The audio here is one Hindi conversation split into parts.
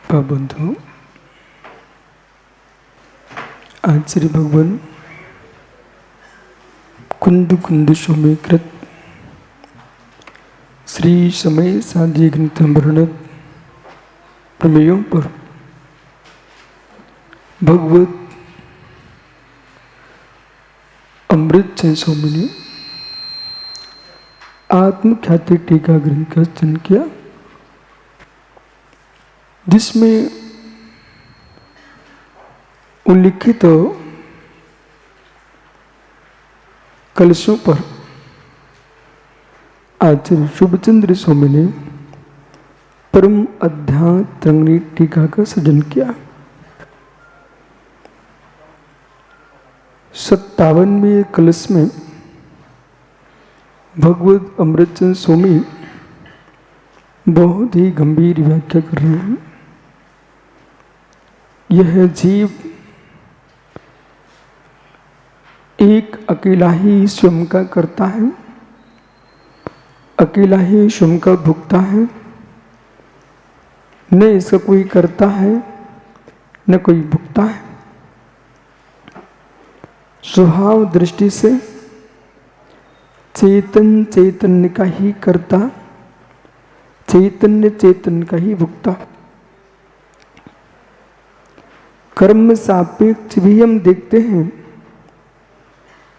बंधु, आज श्री भगवान कुंद कुंद सौम्यकृत श्री समय साध्य ग्रंथ वर्णित प्रमेयों पर भगवत अमृत स्वामी ने आत्मख्याति टीका ग्रंथ का रचन किया, जिसमें उल्लिखित कलशों पर आचार्य शुभचंद्र स्वामी ने परम अध्यात्म टीका का सृजन किया। 57वें कलश में भगवत अमृतचंद स्वामी बहुत ही गंभीर व्याख्या कर रहे हैं। यह जीव एक अकेला ही स्वयं का करता है, अकेला ही स्वयं का भुगता है, न इसका कोई करता है न कोई भुगता है। स्वभाव दृष्टि से चेतन चैतन्य का ही करता, चैतन्य चैतन्य का ही भुगता। कर्म सापेक्ष भी हम देखते हैं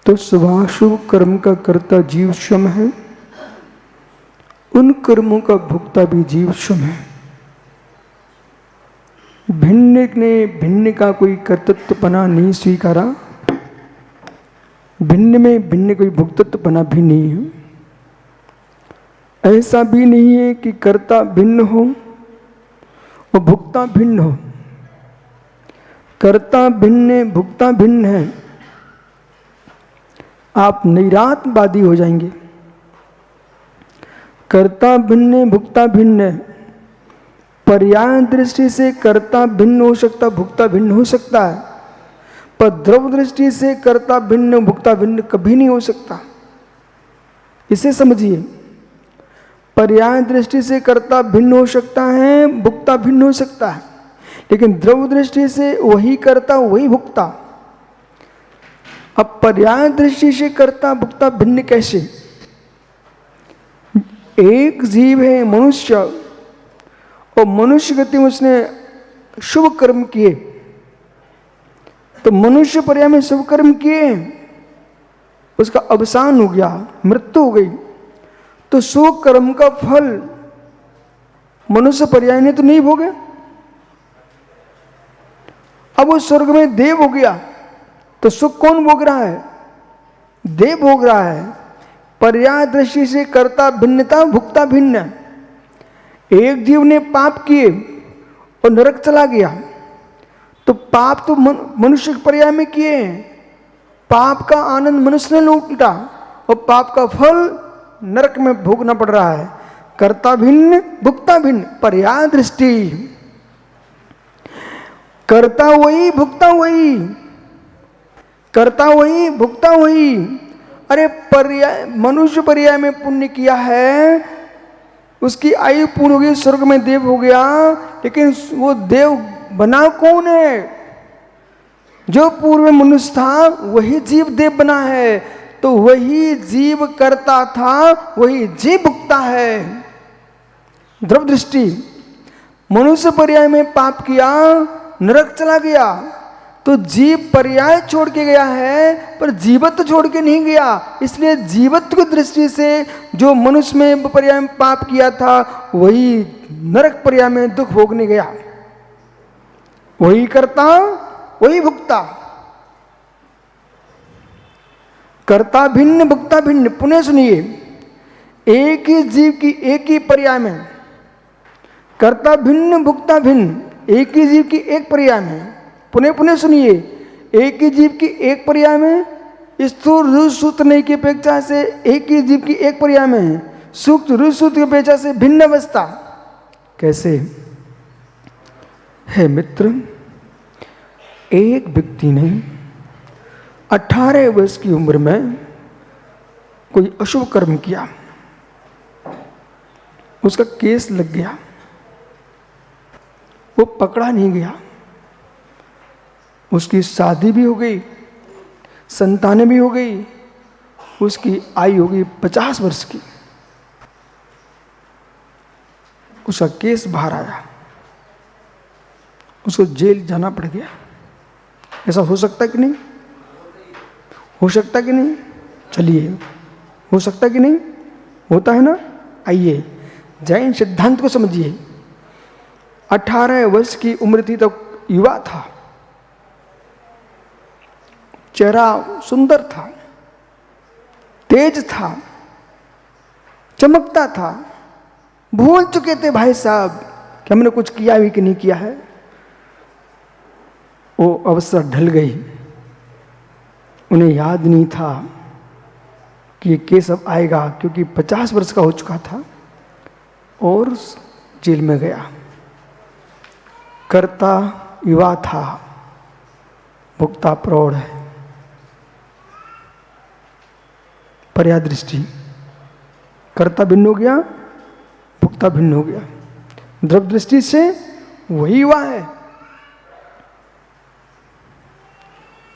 तो शुभाशुभ कर्म का कर्ता जीव स्वयं है, उन कर्मों का भुगता भी जीव स्वयं है। भिन्न ने भिन्न का कोई कर्तृत्वपना नहीं स्वीकारा, भिन्न में भिन्न कोई भुगतत्वपना भी नहीं है। ऐसा भी नहीं है कि कर्ता भिन्न हो और भुगता भिन्न हो। कर्ता भिन्न भुगता भिन्न है, आप नैरातवादी हो जाएंगे। कर्ता भिन्न भुगता भिन्न है। पर्याय दृष्टि से कर्ता भिन्न हो सकता, भुगता भिन्न हो सकता है, पर द्रव दृष्टि से कर्ता भिन्न भुगता भिन्न कभी नहीं हो सकता। इसे समझिए, पर्याय दृष्टि से कर्ता भिन्न हो सकता है, भुगता भिन्न हो सकता है, लेकिन द्रव दृष्टि से वही कर्ता वही भुगता। अब पर्याय दृष्टि से कर्ता भुगता भिन्न कैसे? एक जीव है मनुष्य, और मनुष्य गति में उसने शुभ कर्म किए, तो मनुष्य पर्याय में शुभ कर्म किए, उसका अवसान हो गया, मृत्यु हो गई, तो शुभ कर्म का फल मनुष्य पर्याय ने तो नहीं भोगे। अब वो स्वर्ग में देव हो गया, तो सुख कौन भोग रहा है? देव भोग रहा है। पर्याय दृष्टि से कर्ता भिन्नता, भुगता भिन्न। एक जीव ने पाप किए और नरक चला गया, तो पाप तो मनुष्य के पर्याय में किए हैं, पाप का आनंद मनुष्य ने लूटा और पाप का फल नरक में भोगना पड़ रहा है। कर्ता भिन्न भुगता भिन्न, पर्याय दृष्टि। कर्ता वही भुगता वही, कर्ता वही भुगता वही। अरे पर्याय, मनुष्य पर्याय में पुण्य किया है, उसकी आयु पूर्ण हो गई, स्वर्ग में देव हो गया, लेकिन वो देव बना कौन है? जो पूर्व में मनुष्य था वही जीव देव बना है, तो वही जीव करता था, वही जीव भुगता है। द्रव दृष्टि, मनुष्य पर्याय में पाप किया, नरक चला गया, तो जीव पर्याय छोड़ के गया है, पर जीवत्व छोड़ के नहीं गया। इसलिए जीवत्व की दृष्टि से जो मनुष्य में पर्याय में पाप किया था, वही नरक पर्याय में दुख भोगने गया। वही करता वही भुगता। कर्ता भिन्न भुगता भिन्न। पुनः सुनिए, एक ही जीव की एक ही पर्याय में कर्ता भिन्न भुगता भिन्न, एक ही जीव की एक पर्याय में। पुनः पुनः सुनिए, एक ही जीव की एक पर्याय में, स्थूल सूत्र नहीं की अपेक्षा से एक ही जीव की एक पर्याय में, सूक्ष्म सूत्र की अपेक्षा से भिन्न अवस्था। कैसे है मित्र? एक व्यक्ति ने 18 वर्ष की उम्र में कोई अशुभ कर्म किया, उसका केस लग गया, वो पकड़ा नहीं गया। उसकी शादी भी हो गई, संतानें भी हो गई, उसकी आयु हो गई 50 वर्ष की। उसका केस बाहर आया, उसको जेल जाना पड़ गया। ऐसा हो सकता कि नहीं? हो सकता कि नहीं? चलिए, हो सकता कि नहीं? होता है ना। आइए जैन सिद्धांत को समझिए। 18 वर्ष की उम्र थी तो युवा था, चेहरा सुंदर था, तेज था, चमकता था। भूल चुके थे भाई साहब कि हमने कुछ किया भी कि नहीं किया है। वो अवसर ढल गई, उन्हें याद नहीं था कि ये केस अब आएगा, क्योंकि 50 वर्ष का हो चुका था और जेल में गया। कर्ता युवा था, भुक्ता प्रौढ़ है। पर्याय दृष्टि, कर्ता भिन्न हो गया, भुक्ता भिन्न हो गया। द्रव दृष्टि से वही युवा है,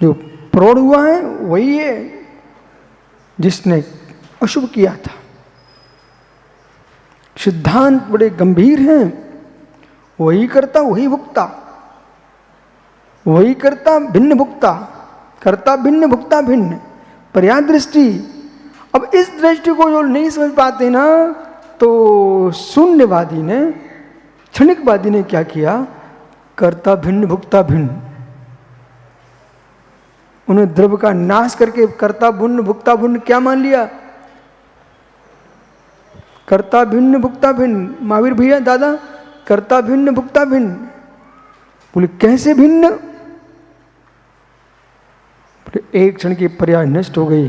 जो प्रौढ़ हुआ है वही है जिसने अशुभ किया था। सिद्धांत बड़े गंभीर हैं। वही कर्ता वही भुक्ता, वही कर्ता भिन्न भुक्ता, कर्ता भिन्न भुक्ता भिन्न। पर्याय दृष्टि। अब इस दृष्टि को जो नहीं समझ पाते ना, तो शून्यवादी ने, क्षणिकवादी ने क्या किया? कर्ता भिन्न भुक्ता भिन्न। उन्हें द्रव्य का नाश करके कर्ता भिन्न भुक्ता भिन्न क्या मान लिया? कर्ता भिन्न भुक्ता भिन्न। महावीर भैया दादा, कर्ता भिन्न भुक्ता भिन्न। बोले कैसे भिन्न? बोले एक क्षण की पर्याय नष्ट हो गई,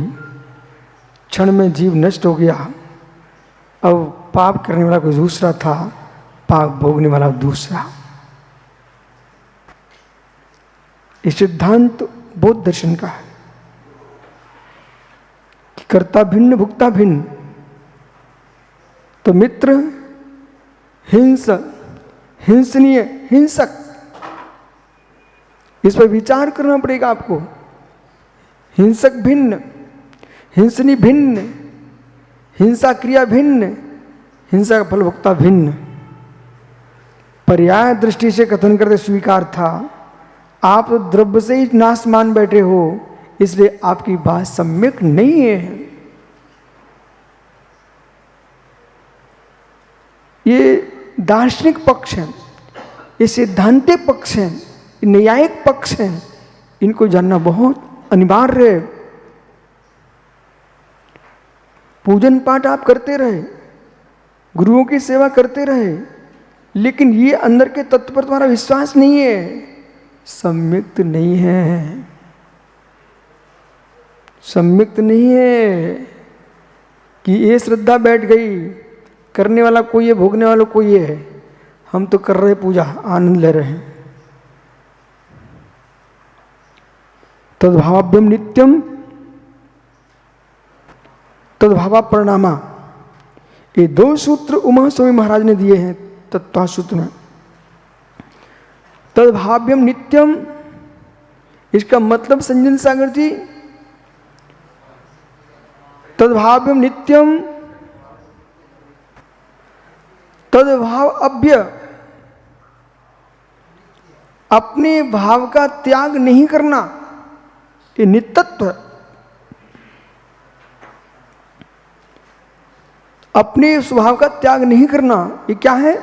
क्षण में जीव नष्ट हो गया। अब पाप करने वाला कोई दूसरा था, पाप भोगने वाला दूसरा। ये सिद्धांत बौद्ध दर्शन का है कि कर्ता भिन्न भुक्ता भिन्न। तो मित्र हिंसक, हिंसनीय, हिंसक, इस पर विचार करना पड़ेगा आपको। हिंसक भिन्न, हिंसनी भिन्न, हिंसा क्रिया भिन्न, हिंसा का फल भुगता भिन्न। पर्याय दृष्टि से कथन करते स्वीकार था। आप तो द्रव्य से ही नाश मान बैठे हो, इसलिए आपकी बात सम्यक नहीं है। ये दार्शनिक पक्ष है, ये सिद्धांतिक पक्ष है, ये न्यायिक पक्ष है। इनको जानना बहुत अनिवार्य है। पूजन पाठ आप करते रहे, गुरुओं की सेवा करते रहे, लेकिन ये अंदर के तत्व पर तुम्हारा विश्वास नहीं है, सम्यक्त नहीं है, सम्यक्त नहीं है। कि ये श्रद्धा बैठ गई, करने वाला कोई है, भोगने वाला कोई है, हम तो कर रहे पूजा, आनंद ले रहे हैं। तद्भावाभ्यम नित्यम तद्भावा परिणामा, ये 2 सूत्र उमा स्वामी महाराज ने दिए हैं तत्व सूत्र में। तद्भाव्यम नित्यम, इसका मतलब संजन सागर जी, तद्भाव्यम नित्यम तद्भाव अभ्य, अपने भाव का त्याग नहीं करना, ये नित्यत्व। अपने स्वभाव का त्याग नहीं करना, ये क्या है?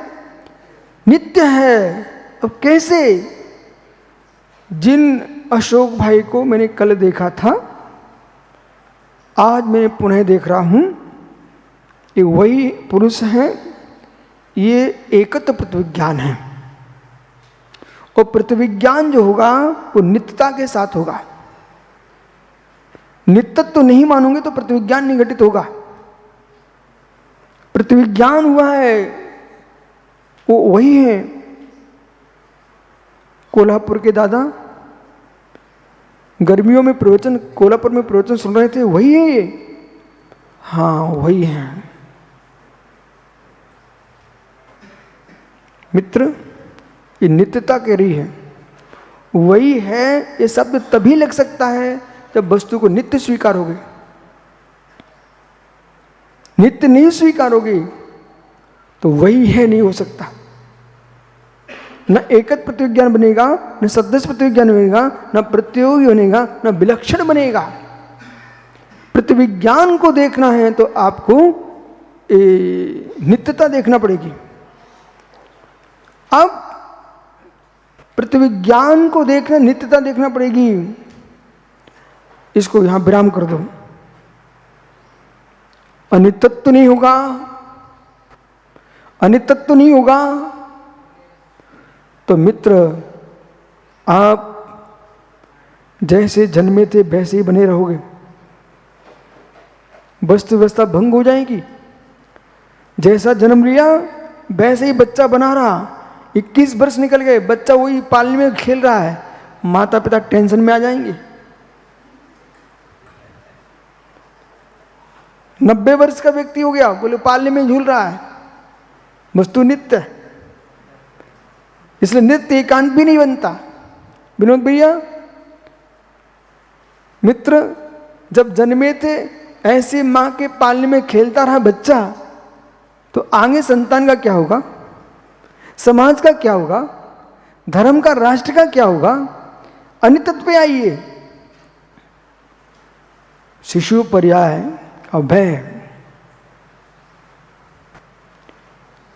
नित्य है। अब कैसे? जिन अशोक भाई को मैंने कल देखा था, आज मैं पुनः देख रहा हूं, ये वही पुरुष हैं। ये एकत्र प्रतिविज्ञान है, और प्रतिविज्ञान जो होगा वो नित्यता के साथ होगा। नित्यत्व तो नहीं मानोगे तो प्रतिविज्ञान नहीं घटित होगा। प्रतिविज्ञान हुआ है वो वही है। कोल्हापुर के दादा गर्मियों में प्रवचन, कोल्हापुर में प्रवचन सुन रहे थे, वही है ये। हाँ वही है। मित्र ये नित्यता कह रही है। वही है ये शब्द तभी लग सकता है जब वस्तु को नित्य स्वीकारोगे। नित्य नहीं स्वीकारोगे तो वही है नहीं हो सकता। न एकत प्रतिविज्ञान बनेगा, न सदस्य प्रतिविज्ञान बनेगा, न प्रतियोगी बनेगा, न विलक्षण बनेगा। प्रतिविज्ञान को देखना है तो आपको नित्यता देखना पड़ेगी। अब प्रतिविज्ञान को देखना, नित्यता देखना पड़ेगी। इसको यहां विराम कर दो। अनित्यत्व नहीं होगा, अनित्यत्व नहीं होगा तो मित्र आप जैसे जन्मे थे वैसे ही बने रहोगे। वस्तु व्यवस्था भंग हो जाएगी। जैसा जन्म लिया वैसे ही बच्चा बना रहा। 21 वर्ष निकल गए, बच्चा वही पालने में खेल रहा है, माता पिता टेंशन में आ जाएंगे। 90 वर्ष का व्यक्ति हो गया, बोले पालने में झूल रहा है। वस्तु नित्य है, इसलिए नित्य एकांत भी नहीं बनता। विनोद भैया, मित्र जब जन्मे थे ऐसे मां के पालने में खेलता रहा बच्चा, तो आगे संतान का क्या होगा, समाज का क्या होगा, धर्म का, राष्ट्र का क्या होगा। अनित्यत्व पे आइए। शिशु पर्याय और भय,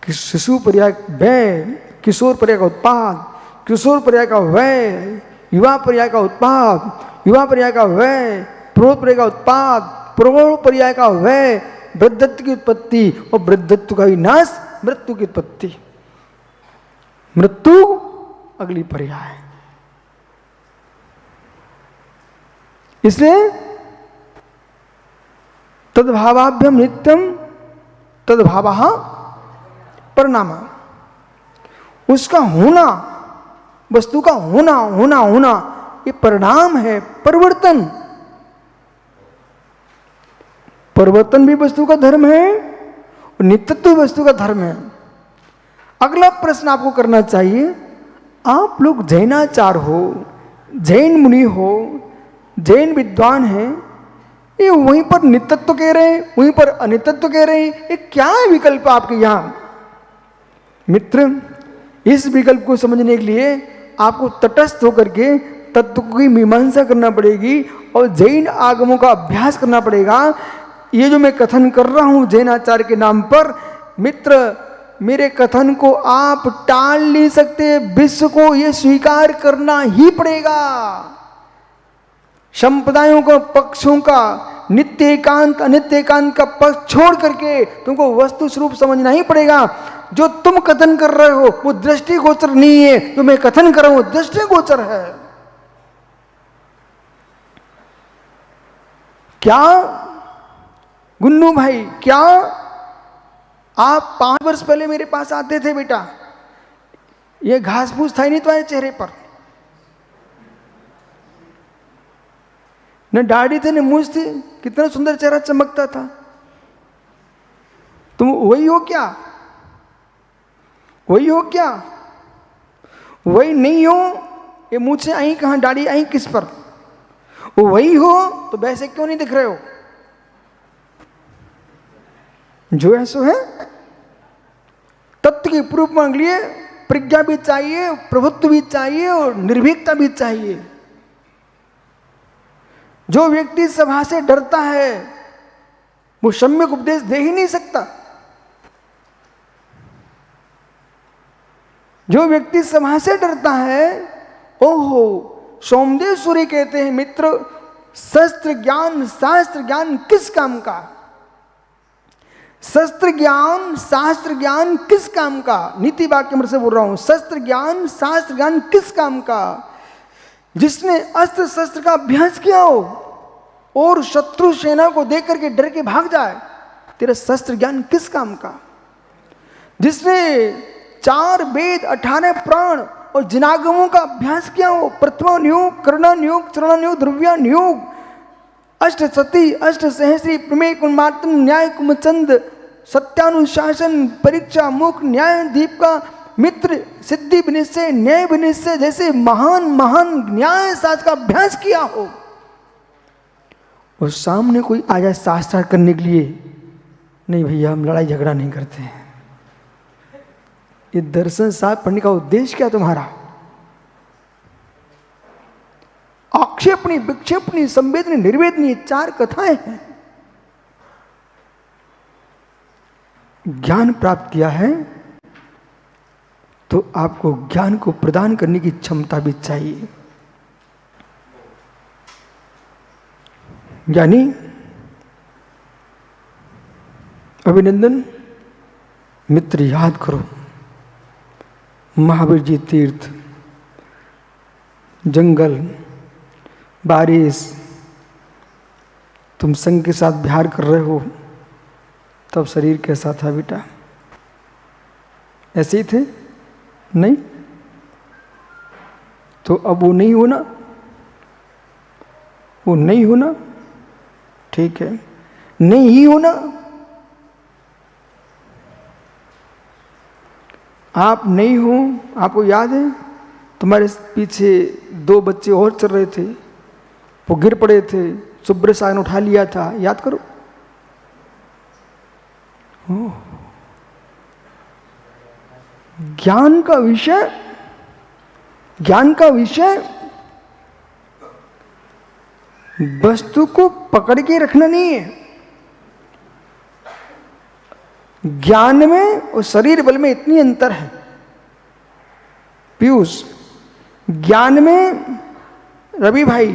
शिशु पर्याय भय, किशोर पर्याय का उत्पाद, किशोर पर्याय का वय, युवा पर्याय का उत्पाद, युवा पर्याय का वय, प्रौढ़ पर्याय का उत्पाद, प्रौढ़ पर्याय का वय, वृद्धत्व की उत्पत्ति और वृद्धत्व का विनाश, मृत्यु की उत्पत्ति। मृत्यु अगली पर्याय। इसलिए तद्भावाभ्यम नित्यम तद्भावः परिणाम। उसका होना, वस्तु का होना होना होना ये परिणाम है, परिवर्तन। परिवर्तन भी वस्तु का धर्म है और नित्यत्व भी वस्तु का धर्म है। अगला प्रश्न आपको करना चाहिए, आप लोग जैनाचार हो, जैन मुनि हो, जैन विद्वान हैं, ये वहीं पर नित्यत्व कह रहे हैं, वहीं पर अनित्यत्व कह रहे हैं, ये क्या है विकल्प आपके यहां। मित्र, इस विकल्प को समझने के लिए आपको तटस्थ होकर के तत्व की मीमांसा करना पड़ेगी और जैन आगमों का अभ्यास करना पड़ेगा। ये जो मैं कथन कर रहा हूं जैनाचार्य के नाम पर, मित्र मेरे कथन को आप टाल नहीं सकते, विश्व को ये स्वीकार करना ही पड़ेगा। संप्रदायों का, पक्षों का, नित्य एकांत अनित्य एकांत का पक्ष छोड़ करके तुमको वस्तु स्वरूप समझना ही पड़ेगा। जो तुम कथन कर रहे हो वो दृष्टिगोचर नहीं है, जो मैं कथन कर रहा हूं दृष्टिगोचर है। क्या गुन्नू भाई, क्या आप 5 वर्ष पहले मेरे पास आते थे बेटा, ये घास फूस था ही नहीं तुम्हारे चेहरे पर, न दाढ़ी थे न मूछ थी, कितना सुंदर चेहरा चमकता था। तुम वही हो क्या? वही हो क्या? वही नहीं हो, ये मूछें आई कहां, दाढ़ी आई किस पर? वो वही हो तो वैसे क्यों नहीं दिख रहे हो? जो है सो है। तत्व की प्रूफ मांग लिए, प्रज्ञा भी चाहिए, प्रभुत्व भी चाहिए और निर्भीकता भी चाहिए। जो व्यक्ति सभा से डरता है वो सम्यक उपदेश दे ही नहीं सकता। जो व्यक्ति सभा से डरता है, ओहो, सोमदेश्वरी कहते हैं मित्र, शस्त्र ज्ञान शास्त्र ज्ञान किस काम का? शस्त्र ज्ञान शास्त्र ज्ञान किस काम का? नीति वाक्य में से बोल रहा हूं, शस्त्र ज्ञान शास्त्र ज्ञान किस काम का? जिसने अस्त्र शस्त्र का अभ्यास किया हो और शत्रु सेना को देख करके डर के भाग जाए, तेरा शस्त्र ज्ञान किस काम का? जिसने 4 वेद 18 प्राण और जिनागमों का अभ्यास किया हो, प्रथमा नियोग, कर्ण नियोग, चरण नियोग, द्रव्या नियोग, अष्ट सती, अष्ट सहस्री, प्रमेय, कुमार्तन, न्याय, कुमचंद, सत्यानुशासन, परीक्षा, मुख, न्याय, दीप का मित्र सिद्धि विनिश्चय न्याय विनिश्चय जैसे महान महान न्याय शास्त्र का अभ्यास किया हो, और सामने कोई आ जाए शास्त्र करने के लिए, नहीं भैया हम लड़ाई झगड़ा नहीं करते हैं। ये दर्शन शास्त्र पढ़ने का उद्देश्य क्या तुम्हारा? आक्षेपणी, विक्षेपणी, संवेदनी, निर्वेदनी, 4 कथाएं हैं। ज्ञान प्राप्त किया है तो आपको ज्ञान को प्रदान करने की क्षमता भी चाहिए। यानी अभिनंदन मित्र याद करो, महावीर जी तीर्थ, जंगल, बारिश, तुम संग के साथ विहार कर रहे हो, तब शरीर कैसा था बेटा? ऐसे ही थे? नहीं? तो अब वो नहीं होना, वो नहीं होना, ठीक है, नहीं ही होना। आप नहीं हो, आपको याद है तुम्हारे पीछे 2 बच्चे और चल रहे थे, वो गिर पड़े थे, सुब्र सागर ने उठा लिया था, याद करो। ज्ञान का विषय, ज्ञान का विषय वस्तु को पकड़ के रखना नहीं है। ज्ञान में और शरीर बल में इतनी अंतर है पीयूष। ज्ञान में रवि भाई,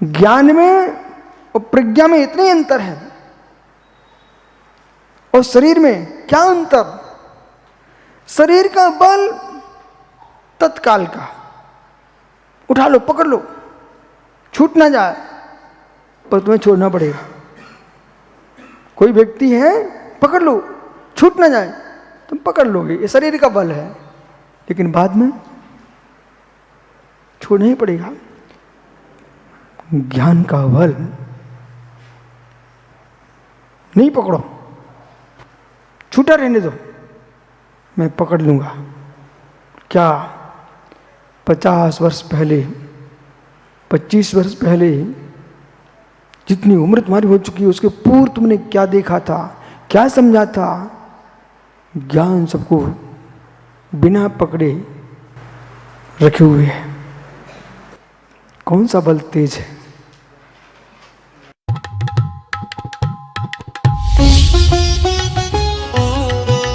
ज्ञान में और प्रज्ञा में इतनी अंतर है, और शरीर में क्या अंतर? शरीर का बल तत्काल का, उठा लो, पकड़ लो, छूट ना जाए, पर तुम्हें छोड़ना पड़ेगा। कोई व्यक्ति है, पकड़ लो, छूट ना जाए, तुम पकड़ लोगे, ये शरीर का बल है, लेकिन बाद में छोड़ना ही पड़ेगा। ज्ञान का बल नहीं पकड़ो, छूटा रहने दो, मैं पकड़ लूंगा। क्या 50 वर्ष पहले, 25 वर्ष पहले जितनी उम्र तुम्हारी हो चुकी है, उसके पूर्व तुमने क्या देखा था, क्या समझा था? ज्ञान सबको बिना पकड़े रखे हुए है। कौन सा बल तेज है?